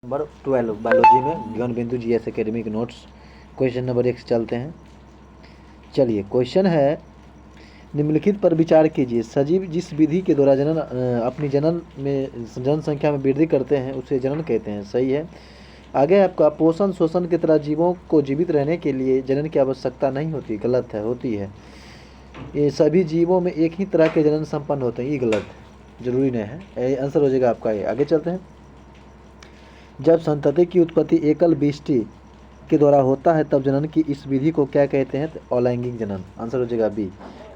Number 12 biology में ज्ञान बिंदु जीएस एकेडमी के नोट्स क्वेश्चन नंबर 1 से चलते हैं। चलिए, क्वेश्चन है निम्नलिखित पर विचार कीजिए। सजीव जिस विधि के द्वारा अपनी जनसंख्या में वृद्धि करते हैं उसे जनन कहते हैं। सही है। आगे आपका पोषण शोषण की तरह जीवों को जीवित रहने के लिए जनन की आवश्यकता नहीं होती। गलत है, होती है। ये सभी जीवों में एक ही तरह के जनन संपन्न होते हैं। ये गलत है, जरूरी नहीं है। आंसर हो जाएगा आपका ये। आगे चलते हैं। जब संतति की उत्पत्ति एकल विष्टि के द्वारा होता है तब जनन की इस विधि को क्या कहते हैं? तो अलैंगिक जनन। आंसर हो जाएगा बी।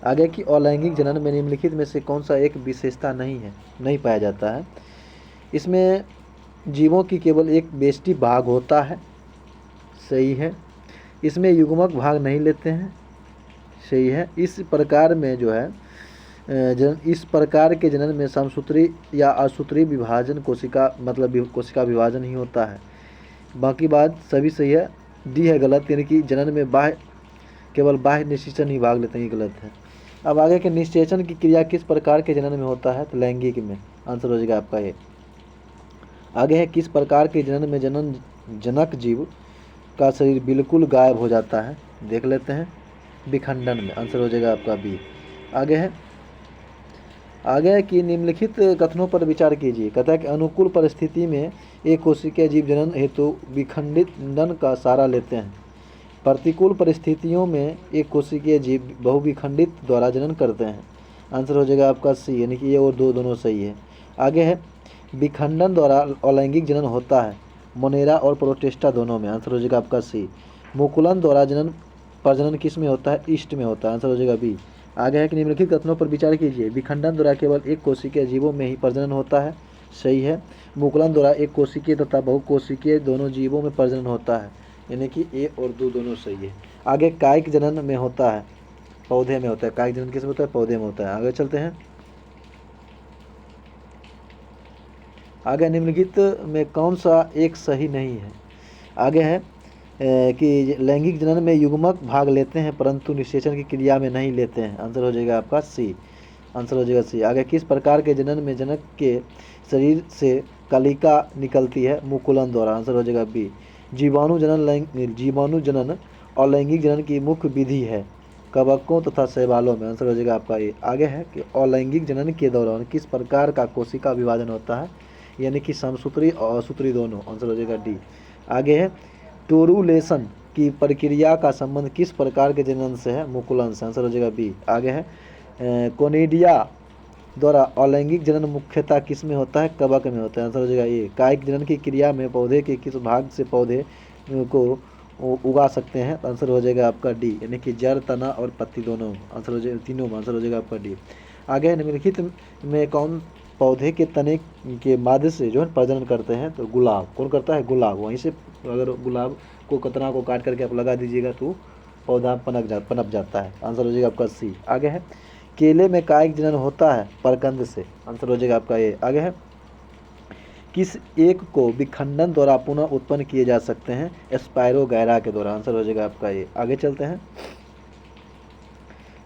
आगे की अलैंगिक जनन में निम्नलिखित में से कौन सा एक विशेषता नहीं पाया जाता है? इसमें जीवों की केवल एक बेष्टि भाग होता है। सही है। इसमें युग्मक भाग नहीं लेते हैं। सही है। इस प्रकार में जो है इस प्रकार के जनन में समसूत्री या असूत्री विभाजन कोशिका विभाजन ही होता है। बाकी बात सभी सही है। डी है गलत, यानी कि जनन में केवल बाह्य निषेचन ही भाग लेते हैं। गलत है। अब आगे के निषेचन की क्रिया किस प्रकार के जनन में होता है? तो लैंगिक में। आंसर हो जाएगा आपका ये। आगे है किस प्रकार के जनन में जनक जीव का शरीर बिल्कुल गायब हो जाता है? देख लेते हैं। विखंडन में। आंसर हो जाएगा आपका बी। आगे कि निम्नलिखित कथनों पर विचार कीजिए। कहता है कि अनुकूल परिस्थिति में एक कोशिकीय जीव जनन हेतु विखंडन का सहारा लेते हैं। प्रतिकूल परिस्थितियों में एक कोशिकीय जीव बहुविखंडित द्वारा जनन करते हैं। आंसर हो जाएगा आपका सी, यानी कि ये और दोनों सही है। आगे है विखंडन द्वारा अलैंगिक जनन होता है मोनेरा और प्रोटिस्टा दोनों में। आंसर हो जाएगा आपका सी। मुकुलन द्वारा प्रजनन किस में होता है? ईस्ट में होता है। आंसर हो जाएगा बी। आगे है कि निम्नलिखित कथनों पर विचार कीजिए। विखंडन द्वारा केवल एक कोशिकीय जीवों में ही प्रजनन होता है। सही है। मुकुलन द्वारा एक कोशिकीय तथा बहुकोशिकीय दोनों जीवों में प्रजनन होता है, यानी कि ए और दो दोनों सही है। आगे कायिक जनन में होता है, पौधे में होता है। कायिक जनन किस में होता है? पौधे में होता है। आगे चलते हैं। आगे निम्नलिखित में कौन सा एक सही नहीं है? आगे है कि लैंगिक जनन में युग्मक भाग लेते हैं परंतु निषेचन की क्रिया में नहीं लेते हैं। आंसर हो जाएगा आपका सी। आंसर हो जाएगा सी। आगे किस प्रकार के जनन में जनक के शरीर से कलिका निकलती है? मुकुलन द्वारा। आंसर हो जाएगा बी। जीवाणु जनन और लैंगिक जनन की मुख्य विधि है कवकों तथा शैवालों में। आंसर हो जाएगा आपका ए। आगे है कि अलैंगिक जनन के दौरान किस प्रकार का कोशिका विभाजन होता है? यानी कि समसूत्री और असूत्री दोनों। आंसर हो जाएगा डी। आगे है टोरुलेशन की प्रक्रिया का संबंध किस प्रकार के जनन से है? मुकुलन से। आंसर हो जाएगा बी। आगे है कोनिडिया द्वारा अलैंगिक जनन मुख्यतः किस में होता है? कवक में होता है। आंसर हो जाएगा ए। कायिक जनन की क्रिया में पौधे के किस भाग से पौधे को उगा सकते हैं? आंसर हो जाएगा आपका डी, यानी कि जड़, तना और पत्ती दोनों। आंसर हो जाएगा तीनों में। आंसर हो जाएगा आपका डी। आगे निम्नलिखित में कौन पौधे के तने के माध्य से जो है प्रजनन करते हैं? तो गुलाब। कौन करता है? गुलाब। वहीं से अगर गुलाब को तना को काट करके आप लगा दीजिएगा तो पौधा पनप जाता है। आंसर हो जाएगा आपका सी। आगे है केले में कायिक जनन होता है परकंद से। आंसर हो जाएगा आपका ए। आगे है किस एक को विखंडन द्वारा पुनः उत्पन्न किए जा सकते हैं? स्पायरोगैरा के द्वारा। आंसर हो जाएगा आपका ए। आगे चलते हैं।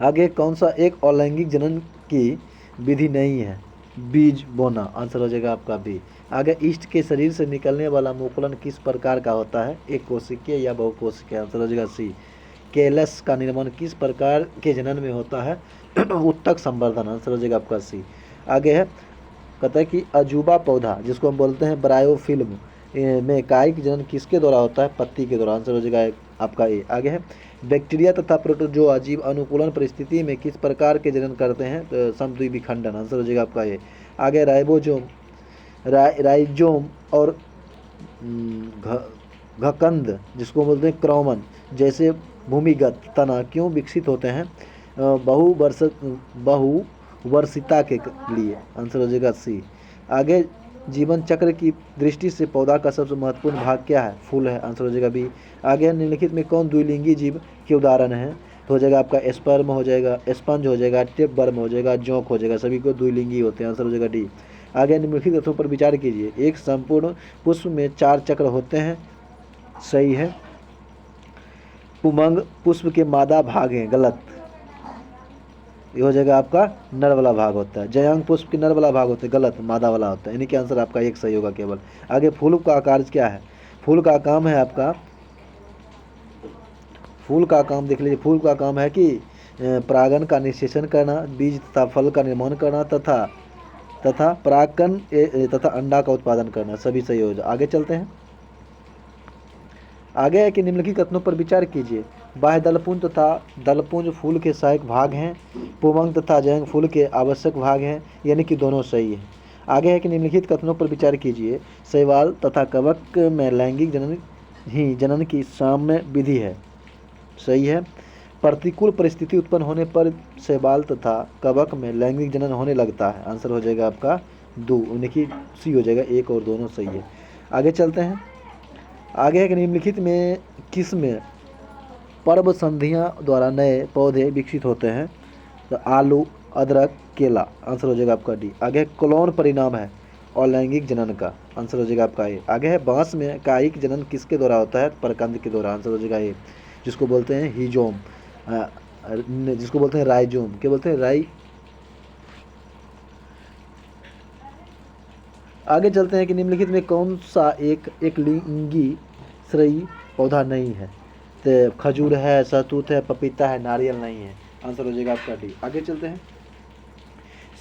आगे कौन सा एक अलैंगिक जनन की विधि नहीं है? बीज बोना। आंसर हो जाएगा आपका बी। आगे ईस्ट के शरीर से निकलने वाला मुकुलन किस प्रकार का होता है? एक कोशिकीय या बहुकोशिकीय। आंसर हो जाएगा सी। केलस का निर्माण किस प्रकार के जनन में होता है? उत्तक संवर्धन। आंसर हो जाएगा आपका सी। आगे है कहता है कि अजूबा पौधा जिसको हम बोलते हैं ब्रायोफिल्म में कायिक जनन किसके द्वारा होता है? पत्ती के द्वारा। आंसर हो जाएगा आपका ए। आगे है बैक्टीरिया तथा प्रोटोजोआ जीव अनुकूलन परिस्थिति में किस प्रकार के जनन करते हैं? तो समद्वि विखंडन। आंसर हो जाएगा आपका ए। आगे राइजोम और घकंद जिसको बोलते हैं क्रॉमन जैसे भूमिगत तना क्यों विकसित होते हैं? बहुवर्षिता के लिए। आंसर हो जाएगा सी। आगे जीवन चक्र की दृष्टि से पौधा का सबसे महत्वपूर्ण भाग क्या है? फूल है। आंसर हो जाएगा बी। आगे निम्नलिखित में कौन द्विलिंगी जीव के उदाहरण है? तो हो जाएगा आपका स्पर्म हो जाएगा, स्पंज हो जाएगा, टेपवर्म हो जाएगा, जोंक हो जाएगा। सभी को द्विलिंगी होते हैं। आंसर हो जाएगा डी। आगे निम्नलिखित तथ्यों पर विचार कीजिए। एक संपूर्ण पुष्प में 4 चक्र होते हैं। सही है। पुमंग पुष्प के मादा भाग हैं। गलत। ये हो जाएगा आपका नर वाला भाग होता है। जयांग पुष्प के नर वाला भाग होता है, गलत, मादा वाला होता है। यानी कि आंसर आपका एक सही होगा केवल। आगे फूल का आकार क्या है? फूल का काम है आपका, फूल का काम देख लीजिए, फूल का काम है कि परागण का निषेचन करना, बीज तथा फल का निर्माण करना, तथा परागकण तथा अंडा का उत्पादन करना। सभी सही हो जाए। आगे चलते हैं। आगे है कि निम्नलिखित कथनों पर विचार कीजिए। बाह्य दलपुंज तथा दलपुंज फूल के सहायक भाग हैं, पुमंग तथा जयंग फूल के आवश्यक भाग हैं, यानी कि दोनों सही है। आगे है कि निम्नलिखित कथनों पर विचार कीजिए। शैवाल तथा कवक में लैंगिक जनन ही जनन की साम्य विधि है, सही है। प्रतिकूल परिस्थिति उत्पन्न होने पर शैवाल तथा कवक में लैंगिक जनन होने लगता है। आंसर हो जाएगा आपका दो, यानी कि सी हो जाएगा, एक और दोनों सही है। आगे चलते हैं। आगे है कि निम्नलिखित में किस में पर्व संधियां द्वारा नए पौधे विकसित होते हैं? तो आलू, अदरक, केला। आंसर हो जाएगा आपका डी। आगे है क्लोन परिणाम है अलैंगिक जनन का। आंसर हो जाएगा आपका ए। आगे है बांस में कायिक जनन किसके द्वारा होता है? परकंद के द्वारा। आंसर हो जाएगा ए, जिसको बोलते हैं हिजोम, जिसको बोलते हैं राइजोम। क्या बोलते हैं? राई। आगे चलते हैं कि निम्नलिखित में कौन सा एक लिंगी श्रेयी पौधा नहीं है? तो खजूर है, सहतूत है, पपीता है, नारियल नहीं है। आंसर हो जाएगा आपका डी। आगे चलते हैं।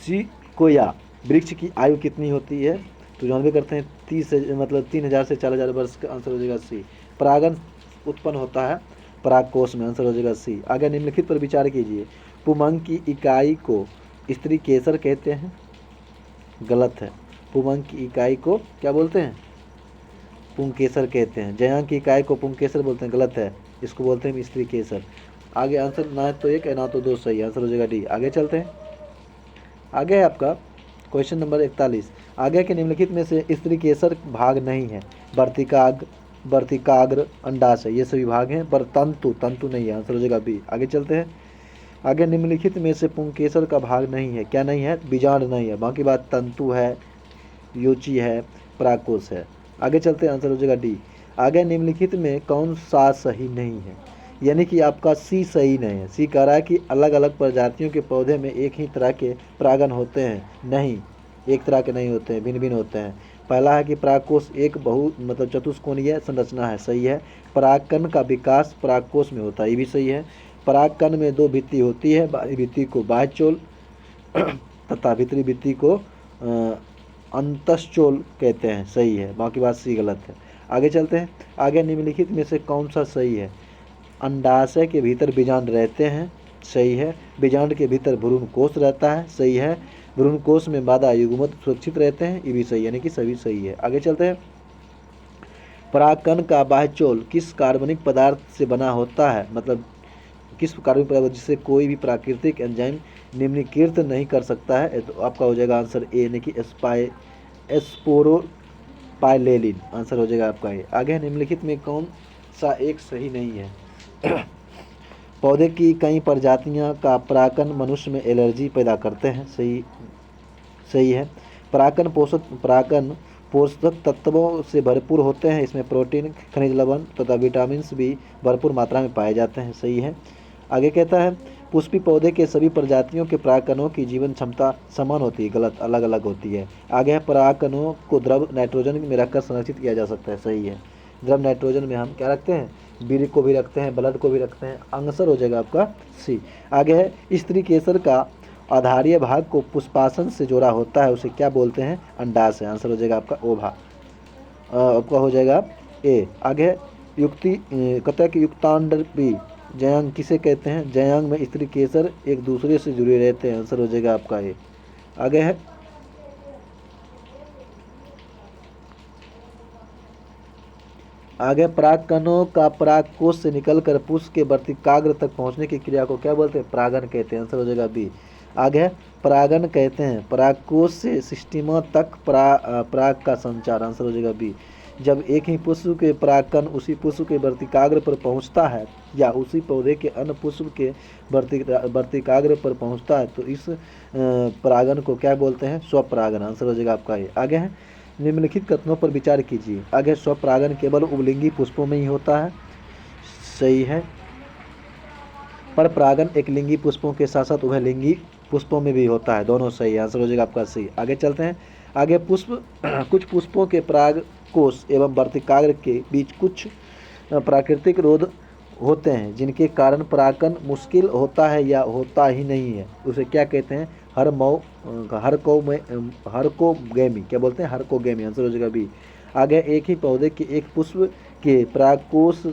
सिकोया वृक्ष की आयु कितनी होती है? तो जानवे करते हैं 3,000 से 4,000 वर्ष का। आंसर हो जाएगा सी। परागन उत्पन्न होता है परागकोश में। आंसर हो जाएगा सी। आगे निम्नलिखित पर विचार कीजिए। पुमंग की इकाई को स्त्री केसर कहते हैं, गलत है। पुमंग की इकाई को क्या बोलते हैं? पुंकेसर कहते हैं। जयांग की इकाई को पुंकेसर बोलते हैं, गलत है। इसको बोलते हैं स्त्री केसर। आगे आंसर ना तो एक है ना तो दो सही। आंसर हो जाएगा डी। आगे चलते हैं। आगे है आपका क्वेश्चन नंबर 41। आगे के निम्नलिखित में से स्त्री केसर भाग नहीं है? वर्तिकाग्र, अंडाशय, ये सभी भाग हैं, पर तंतु नहीं है। आंसर हो जाएगा बी। आगे चलते हैं। आगे निम्नलिखित में से पुंकेसर का भाग नहीं है, क्या नहीं है? बीजांड नहीं है, बाकी बात तंतु है, योची है, परागकोश है। आगे चलते हैं। आंसर हो जाएगा डी। आगे निम्नलिखित में कौन सा सही नहीं है? यानी कि आपका सी सही नहीं है। सी कह रहा है कि अलग अलग प्रजातियों के पौधे में एक ही तरह के परागण होते हैं, नहीं, एक तरह के नहीं होते हैं, भिन्न भिन्न होते हैं। पहला है कि परागकोश एक चतुष्कोणीय संरचना है, सही है। परागकण का विकास परागकोश में होता है, ये भी सही है। परागकण में दो भित्ति होती है, बाहरी भित्ति को बाह्यचोल तथा भीतरी भित्ति को अंतश्चोल कहते हैं, सही है। बाकी बात सी गलत है। आगे चलते हैं। आगे निम्नलिखित में से कौन सा सही है? अंडाशय के भीतर बीजांड रहते हैं, सही है। बीजांड के भीतर भ्रूण कोष रहता है, सही है। भ्रूण कोष में मादा युग्मक सुरक्षित रहते हैं, ये भी सही है, यानी कि सभी सही है। आगे चलते हैं। परागकण का बाह्यचोल किस कार्बनिक पदार्थ से बना होता है? मतलब किस कार्बनिक पदार्थ जिससे कोई भी प्राकृतिक एंजाइम निम्नीकृत नहीं कर सकता है? तो आपका हो जाएगा आंसर ए, यानी कि एस्पोरोपाइलेलिन। आंसर हो जाएगा आपका ए। आगे निम्नलिखित में कौन सा एक सही नहीं है? पौधे की कई प्रजातियां का परागकण मनुष्य में एलर्जी पैदा करते हैं, सही है। परागकण पोषक तत्वों से भरपूर होते हैं, इसमें प्रोटीन, खनिज लवण तथा विटामिन भी भरपूर मात्रा में पाए जाते हैं, सही है। आगे कहता है पुष्पी पौधे के सभी प्रजातियों के परागकणों की जीवन क्षमता समान होती है, गलत, अलग अलग होती है। आगे है परागकणों को द्रव नाइट्रोजन में रखकर संरक्षित किया जा सकता है, सही है। द्रव नाइट्रोजन में हम क्या रखते हैं? बीरी को भी रखते हैं, ब्लड को भी रखते हैं। आंसर हो जाएगा आपका सी। आगे है स्त्री केसर का आधारीय भाग को पुष्पासन से जोड़ा होता है, उसे क्या बोलते हैं? अंडाशय। आंसर हो जाएगा आपका ओभा। आपका हो जाएगा ए। आगे है कहता है कि युक्तांडपी जयांग किसे कहते हैं? जयांग में स्त्री केसर एक दूसरे से जुड़े रहते हैं। आंसर हो जाएगा आपका ए। आगे है परागकणों का परागकोश से निकलकर पुष्प के वर्तिकाग्र तक पहुंचने की क्रिया को क्या बोलते हैं? परागन कहते हैं। आंसर हो जाएगा बी। आगे है परागन कहते हैं परागकोश से सिस्टिमा तक पराग का संचार। आंसर हो जाएगा बी। जब एक ही पुष्प के परागकण उसी पुष्प के वर्तिकाग्र पर पहुंचता है या उसी पौधे के अन्य पुष्प के वर्तिकाग्र पर पहुंचता है तो इस परागन को क्या बोलते हैं? स्वपरागन। आंसर हो जाएगा आपका ये। आगे है निम्नलिखित कथनों पर विचार कीजिए। आगे स्वपरागन केवल उभलिंगी पुष्पों में ही होता है, सही है। पर परागन एक लिंगी पुष्पों के साथ साथ उभयलिंगी पुष्पों में भी होता है। दोनों सही है, आंसर हो जाएगा आपका सी। आगे चलते हैं। आगे पुष्प कुछ पुष्पों के पराग कोष एवं वर्तिकाग्र के बीच कुछ प्राकृतिक रोध होते हैं जिनके कारण परागन मुश्किल होता है या होता ही नहीं है। उसे क्या कहते हैं? हरकोगेमी। क्या बोलते हैं? हरकोगेमी। आंसर हो जाएगा बी। आगे एक ही पौधे के एक पुष्प के परागकोश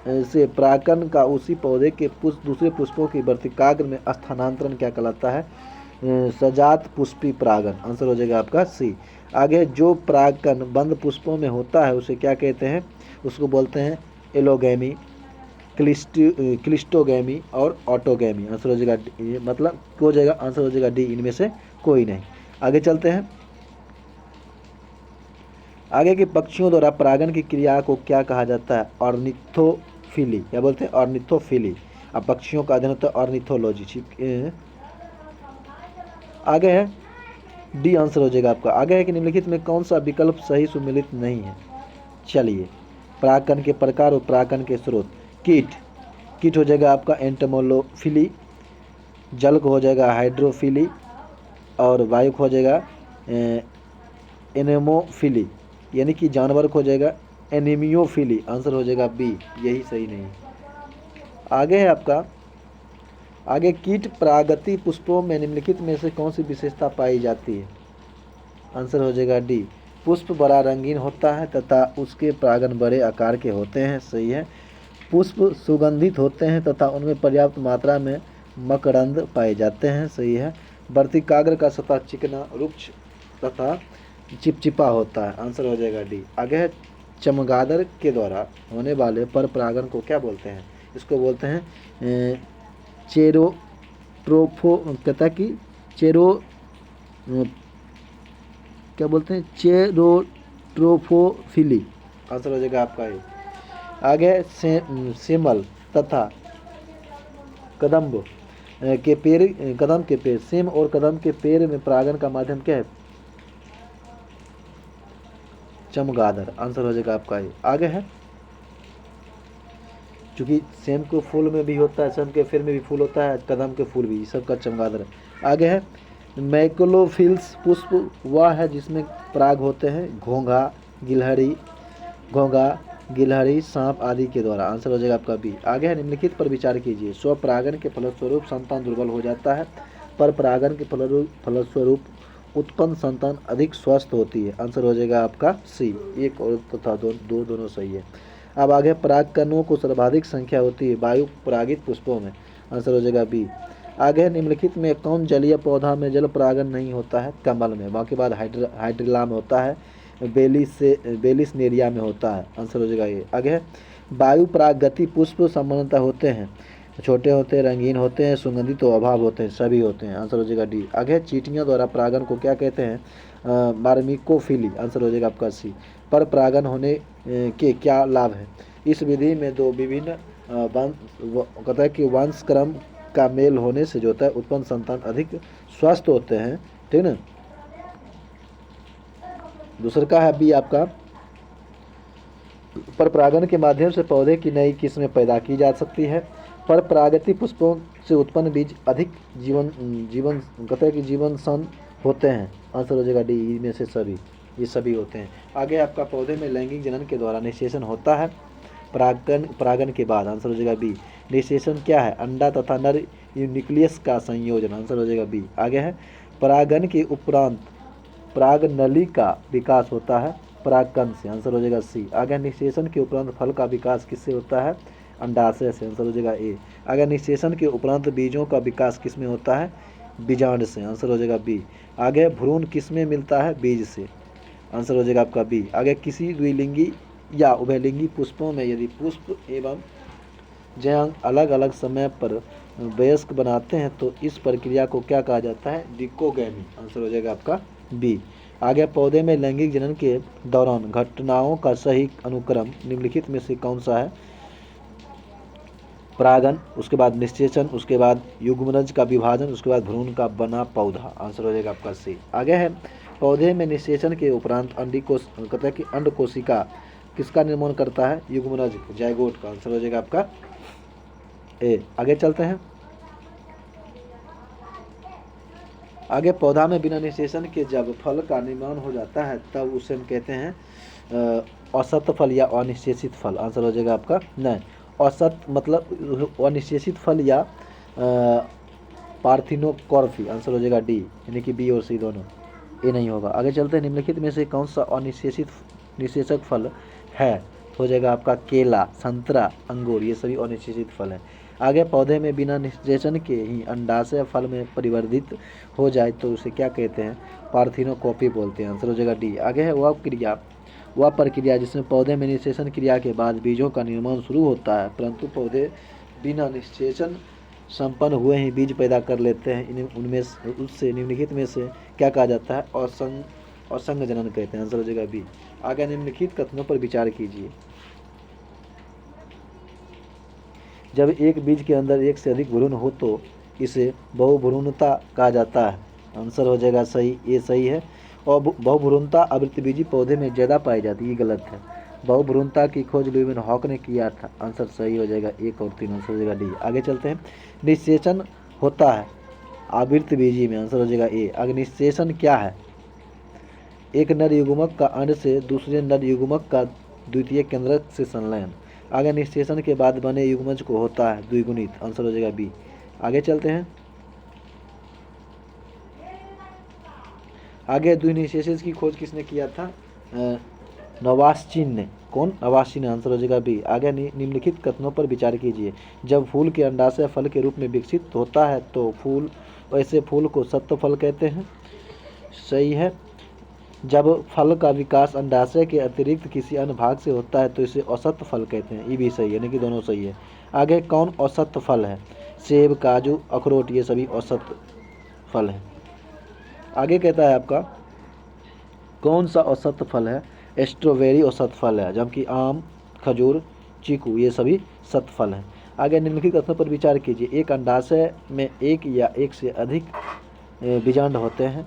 से परागन का उसी पौधे के पुष्प दूसरे पुष्पों की वर्तिकाग्र में स्थानांतरण क्या कहलाता है? सजात पुष्पी परागन। आंसर हो जाएगा आपका सी। आगे जो परागन बंद पुष्पों में होता है उसे क्या कहते हैं? उसको बोलते हैं एलोगेमी, क्लिस्टोगेमी और ऑटोगेमी। आंसर हो जाएगा मतलब हो जाएगा आंसर हो जाएगा डी, इनमें से कोई नहीं। आगे चलते हैं। आगे के पक्षियों द्वारा परागन की क्रिया को क्या कहा जाता है? ऑर्निथोफिली। क्या बोलते हैं? ऑर्निथोफिली। अब पक्षियों का अध्ययन होता है ऑर्निथोलॉजी। आगे है डी, आंसर हो जाएगा आपका। आगे है कि निम्नलिखित में कौन सा विकल्प सही सुमेलित नहीं है? चलिए, परागन के प्रकार और परागन के स्रोत। कीट हो जाएगा आपका एंटोमोलोफिली, जल को हो जाएगा हाइड्रोफिली और वायु को हो जाएगा एनेमोफिली, यानी कि जानवर को हो जाएगा एनीमियोफिली। आंसर हो जाएगा बी, यही सही नहीं। आगे है आपका आगे कीट परागति पुष्पों में निम्नलिखित में से कौन सी विशेषता पाई जाती है? आंसर हो जाएगा डी, पुष्प बड़ा रंगीन होता है तथा उसके परागन बड़े आकार के होते हैं। सही है। पुष्प सुगंधित होते हैं तथा उनमें पर्याप्त मात्रा में मकरंद पाए जाते हैं। सही है। वर्तिकाग्र का सतह चिकना, रुक्ष तथा चिपचिपा होता है। आंसर हो जाएगा डी। आगे है चमगादड़ के द्वारा होने वाले पर परागन को क्या बोलते हैं? इसको बोलते हैं चेरोट्रोफो कहता कि क्या बोलते हैं? चेरोट्रोफोफिली। आंसर हो जाएगा आपका ये। आगे सेमल तथा कदम्ब के पेड़ सेम और कदम के पेड़ में परागन का माध्यम क्या है? चमगादड़। आंसर हो जाएगा आपका ये। आगे है क्योंकि सेम को फूल में भी होता है, सेम के पेड़ में भी फूल होता है, कदम के फूल भी, सबका चमगादड़। आगे है मैक्रोफिल्स पुष्प वह है जिसमें पराग होते हैं घोंघा, गिलहरी, सांप आदि के द्वारा। आंसर हो जाएगा आपका बी। आगे है निम्नलिखित पर विचार कीजिए। स्वपरागन के फलस्वरूप संतान दुर्बल हो जाता है, पर परागन के फलस्वरूप उत्पन्न संतान अधिक स्वस्थ होती है। आंसर हो जाएगा आपका सी। एक और तथा दो दोनों सही है। अब आगे परागकणों को सर्वाधिक संख्या होती है वायु परागित पुष्पों में। आंसर हो जाएगा बी। आगे निम्नलिखित में कौन जलीय पौधा में जल परागन नहीं होता है? कमल में। बाकी बाद हाइड्रिला में होता है, बेलिस नेरिया में होता है। आंसर हो जाएगा ये। आगे है वायु परागति पुष्प सामान्यतः होते हैं छोटे होते हैं, रंगीन होते हैं, सुगंधित तो अभाव होते हैं, सभी होते हैं। आंसर हो जाएगा डी। आगे चींटियों द्वारा परागन को क्या कहते हैं? मार्मिकोफिली। आंसर हो जाएगा आपका सी। पर परागन होने के क्या लाभ है? इस विधि में दो विभिन्न कहता है कि वंशक्रम का मेल होने से जो होता है उत्पन्न संतान अधिक स्वस्थ होते हैं। ठीक ना। दूसरा का है बी आपका, पर परागन के माध्यम से पौधे की नई किस्में पैदा की जा सकती है। पर परागति पुष्पों से उत्पन्न बीज अधिक जीवन कहते हैं कि जीवन सन होते हैं। आंसर हो जाएगा डी, इनमें से सभी, ये सभी होते हैं। आगे आपका पौधे में लैंगिक जनन के द्वारा निषेचन होता है परागन के बाद। आंसर हो जाएगा बी। निषेचन क्या है? अंडा तथा नर न्यूक्लियस का संयोजन। आंसर हो जाएगा बी। आगे है परागन के उपरांत परागनली का विकास होता है परागकण से। आंसर हो जाएगा सी। आगे निषेचन के उपरांत फल का विकास किससे होता है? अंडाशय से। आंसर हो जाएगा ए। अगर निषेचन के उपरांत बीजों का विकास किसमें होता है? बीजांड से। आंसर हो जाएगा बी। आगे भ्रूण किसमें मिलता है? बीज से। आंसर हो जाएगा आपका बी। आगे किसी द्विलिंगी या उभयलिंगी पुष्पों में यदि पुष्प एवं जयांग अलग अलग समय पर वयस्क बनाते हैं तो इस प्रक्रिया को क्या कहा जाता है? डिकोगैमी। आंसर हो जाएगा आपका बी। आगे पौधे में लैंगिक जनन के दौरान घटनाओं का सही अनुक्रम निम्नलिखित में से कौन सा है? परागन, उसके बाद निषेचन, उसके बाद युग्मनज का विभाजन, उसके बाद भ्रूण का बना पौधा। आंसर हो जाएगा आपका सी। आगे है पौधे में निषेचन के उपरांत कहते हैं कि अंड कोशिका किसका निर्माण करता है? युग्मनज, जायगोट का। आंसर हो जाएगा आपका ए। आगे चलते हैं। आगे पौधा में बिना निषेचन के जब फल का निर्माण हो जाता है तब उसे हम कहते हैं औसत फल या अनिषेचित फल। आंसर हो जाएगा आपका नहीं, औसत मतलब अनिषेचित फल या पार्थिनोकॉर्फी। आंसर हो जाएगा डी, यानी कि बी और सी दोनों, ए नहीं होगा। आगे चलते हैं, निम्नलिखित में से कौन सा निषेचक फल है? हो जाएगा आपका केला, संतरा, अंगूर, ये सभी अनिषेचित फल हैं। आगे पौधे में बिना निषेचन के ही अंडाशय फल में परिवर्तित हो जाए तो उसे क्या कहते हैं? पार्थिनोकॉपी बोलते हैं। आंसर हो जाएगा डी। आगे है वह प्रक्रिया जिसमें पौधे में निषेचन क्रिया के बाद बीजों का निर्माण शुरू होता है, परंतु पौधे बिना निषेचन संपन्न हुए ही बीज पैदा कर लेते हैं। उनमें उससे निम्नलिखित में से क्या कहा जाता है? असंग जनन कहते हैं। आंसर हो जाएगा बी। आगे निम्नलिखित कथनों पर विचार कीजिए। जब एक बीज के अंदर एक से अधिक भ्रूण हो तो इसे बहुभ्रूणता कहा जाता है। आंसर हो जाएगा सही, ये सही है। और बहुभ्रूणता आवृत्तिबीजी पौधे में ज़्यादा पाई जाती है, ये गलत है। बहुभ्रूणता की खोज लुईविन हॉक ने किया था। आंसर सही हो जाएगा 1 और 3। आंसर हो जाएगा डी। आगे चलते हैं, निषेचन होता है आवृत्तिबीजी में। आंसर हो जाएगा ए। आगे निषेचन क्या है? एक नर युग्मक का अंड से दूसरे नर युग्मक का द्वितीय केंद्रक से संलयन। आगे निषेचन के बाद बने युग्मज को होता है द्विगुणित। आंसर हो जाएगा बी। आगे चलते हैं, आगे द्विनिषेचन की खोज किसने किया था? नवास्चिन ने। कौन? नवास्चिन। आंसर हो जाएगा बी। आगे निम्नलिखित कथनों पर विचार कीजिए। जब फूल के अंडाशय फल के रूप में विकसित होता है तो ऐसे फूल को सत्व फल कहते हैं। सही है। जब फल का विकास अंडाशय के अतिरिक्त किसी अन्य भाग से होता है तो इसे औसत फल कहते हैं। ये भी सही है, यानी कि दोनों सही है। आगे कौन औसत फल है? सेब, काजू, अखरोट, ये सभी औसत फल हैं। आगे कहता है आपका कौन सा औसत फल है? स्ट्रॉबेरी औसत फल है, जबकि आम, खजूर, चीकू ये सभी सत फल हैं। आगे निम्नलिखित कथनों पर विचार कीजिए। एक अंडाशय में एक या एक से अधिक बीजांड होते हैं,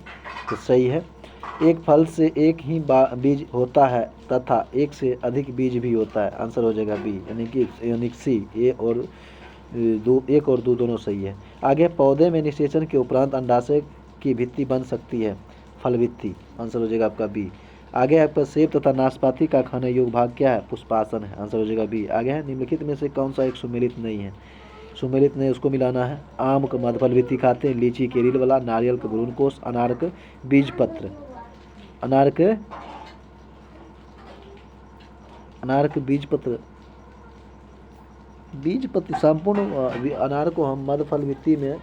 तो सही है। एक फल से एक ही बीज होता है तथा एक से अधिक बीज भी होता है। आंसर हो जाएगा बी, यानी कि सी। एक और दो दोनों सही है। आगे पौधे में निषेचन के उपरांत अंडाशय की भित्ति बन सकती है, फल भित्ति। आंसर हो जाएगा आपका बी। आगे आपका सेब तथा नाशपाती का खाने योग्य भाग क्या है? पुष्पासन है। आंसर हो जाएगा बी। आगे है, निम्नलिखित में से कौन सा एक सुमेलित नहीं है? सुमेलित नहीं, उसको मिलाना है। आम का मधफल भित्ति खाते हैं, लीची के रील वाला, नारियल का भ्रूणकोश, अनार का बीज पत्र। अनार के बीज पत्र संपूर्ण अनार को हम मधफल भित्ति में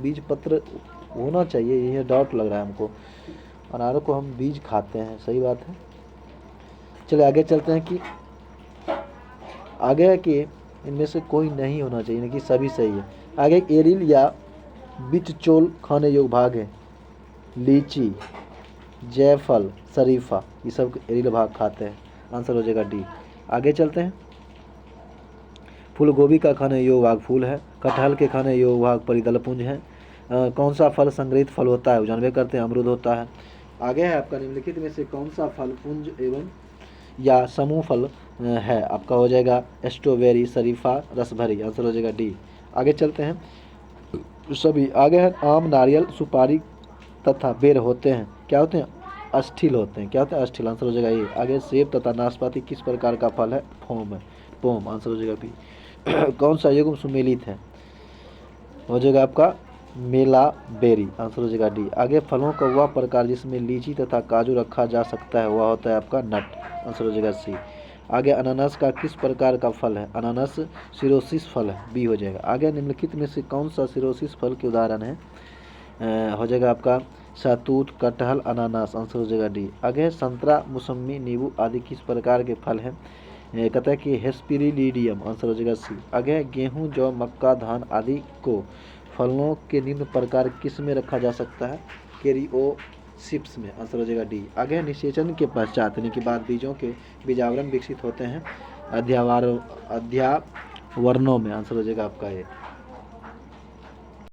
बीज पत्र होना चाहिए, यह डाउट लग रहा है हमको। अनार को हम बीज खाते हैं, सही बात है। चलिए आगे चलते हैं कि आगे है कि इनमें से कोई नहीं होना चाहिए, यानी कि सभी सही है। आगे एरिल या बिचचोल खाने योग्य भाग है। लीची, जायफल, शरीफा, ये सब एरिल भाग खाते हैं। आंसर हो जाएगा डी। आगे चलते हैं, फूल गोभी का खाने योग्य भाग फूल है। कटहल के खाने योग्य भाग परिदल पुंज है। कौन सा फल संग्रहित फल होता है? जानबे करते हैं, अमरूद होता है। आगे है आपका निम्नलिखित में से कौन सा फल पुंज एवं या समूह फल है? आपका हो जाएगा स्ट्रॉबेरी, शरीफा, रसभरी। आंसर हो जाएगा डी। आगे चलते हैं सभी। आगे है आम, नारियल, सुपारी तथा बेर होते हैं, क्या होते हैं? अस्थिल होते हैं। क्या होते हैं? अस्थिल। आंसर हो जाएगा ए। आगे सेब तथा नाशपाती किस प्रकार का फल है? पोम। आंसर हो जाएगा बी। कौन सा युग्म सुमेलित है? हो जाएगा आपका मेला बेरी। आंसर हो जाएगा डी। आगे फलों का वह प्रकार जिसमें लीची तथा काजू रखा जा सकता है वह होता है आपका नट। आंसर हो जाएगा सी। आगे अनानास का किस प्रकार का फल है? अनानास सिरोसिस फल है, बी हो जाएगा। आगे निम्नलिखित में से कौन सा सिरोसिस फल के उदाहरण है? हो जाएगा आपका शहतूत, कटहल, अनानास। आंसर हो जाएगा डी। आगे संतरा, मौसमी, नींबू आदि किस प्रकार के फल हैं? कहता है कि हेस्पिरिलीडियम। आंसर हो जाएगा सी। आगे गेहूँ, जौ, मक्का, धान आदि को फलों के निम्न प्रकार किस में रखा जा सकता है? कैरियोसिप्स में। आंसर हो जाएगा डी। आगे निषेचन के पश्चात यानी कि बाद बीजों के बीजावरण विकसित होते हैं अध्यावरणों में। आंसर हो जाएगा आपका ए।